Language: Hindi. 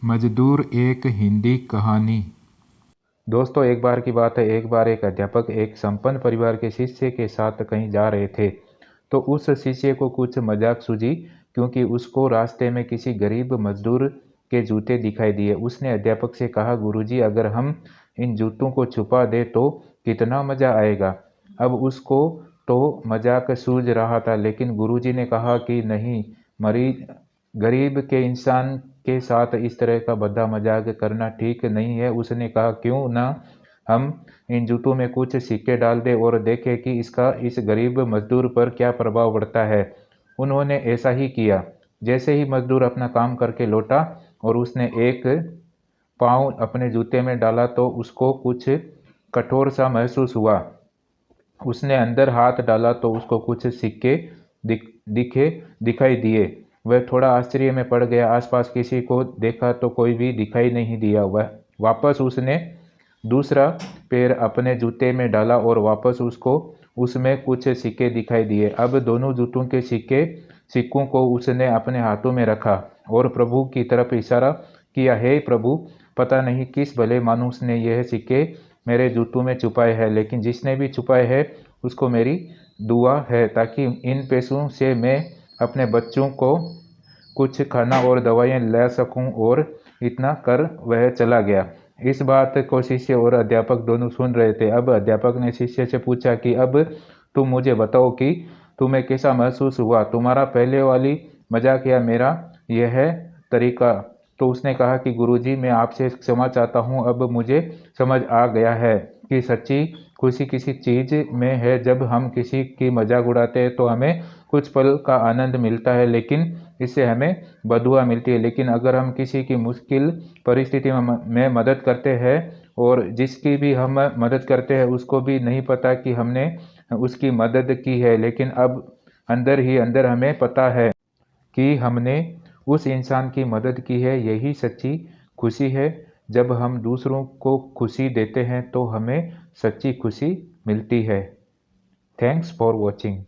मजदूर एक हिंदी कहानी। दोस्तों, एक बार की बात है। एक बार एक अध्यापक एक संपन्न परिवार के शिष्य के साथ कहीं जा रहे थे। तो उस शिष्य को कुछ मजाक सूझी, क्योंकि उसको रास्ते में किसी गरीब मजदूर के जूते दिखाई दिए। उसने अध्यापक से कहा, गुरुजी, अगर हम इन जूतों को छुपा दे तो कितना मजा आएगा। अब उसको तो मजाक सूझ रहा था, लेकिन गुरुजी ने कहा कि नहीं, मरीज गरीब के इंसान के साथ इस तरह का भद्दा मजाक करना ठीक नहीं है। उसने कहा, क्यों ना हम इन जूतों में कुछ सिक्के डाल दें और देखें कि इसका इस गरीब मजदूर पर क्या प्रभाव पड़ता है। उन्होंने ऐसा ही किया। जैसे ही मजदूर अपना काम करके लौटा और उसने एक पाँव अपने जूते में डाला तो उसको कुछ कठोर सा महसूस हुआ। उसने अंदर हाथ डाला तो उसको कुछ सिक्के दिखे दिखाई दिए। वह थोड़ा आश्चर्य में पड़ गया। आसपास किसी को देखा तो कोई भी दिखाई नहीं दिया। वह वापस उसने दूसरा पैर अपने जूते में डाला और वापस उसको उसमें कुछ सिक्के दिखाई दिए। अब दोनों जूतों के सिक्कों को उसने अपने हाथों में रखा और प्रभु की तरफ इशारा किया, हे प्रभु, पता नहीं किस भले मानुस ने यह सिक्के मेरे जूतों में छुपाए हैं, लेकिन जिसने भी छुपाए हैं उसको मेरी दुआ है, ताकि इन पैसों से मैं अपने बच्चों को कुछ खाना और दवाइयाँ ला सकूं। और इतना कर वह चला गया। इस बात को शिष्य और अध्यापक दोनों सुन रहे थे। अब अध्यापक ने शिष्य से पूछा कि अब तुम मुझे बताओ कि तुम्हें कैसा महसूस हुआ, तुम्हारा पहले वाली मजाक या मेरा यह तरीका। तो उसने कहा कि गुरुजी, मैं आपसे क्षमा चाहता हूँ। अब मुझे समझ आ गया है कि सच्ची खुशी किसी चीज में है। जब हम किसी की मजाक उड़ाते हैं तो हमें कुछ पल का आनंद मिलता है, लेकिन इससे हमें बदुआ मिलती है। लेकिन अगर हम किसी की मुश्किल परिस्थिति में मदद करते हैं और जिसकी भी हम मदद करते हैं उसको भी नहीं पता कि हमने उसकी मदद की है, लेकिन अब अंदर ही अंदर हमें पता है कि हमने उस इंसान की मदद की है। यही सच्ची खुशी है। जब हम दूसरों को खुशी देते हैं तो हमें सच्ची खुशी मिलती है। Thanks for watching.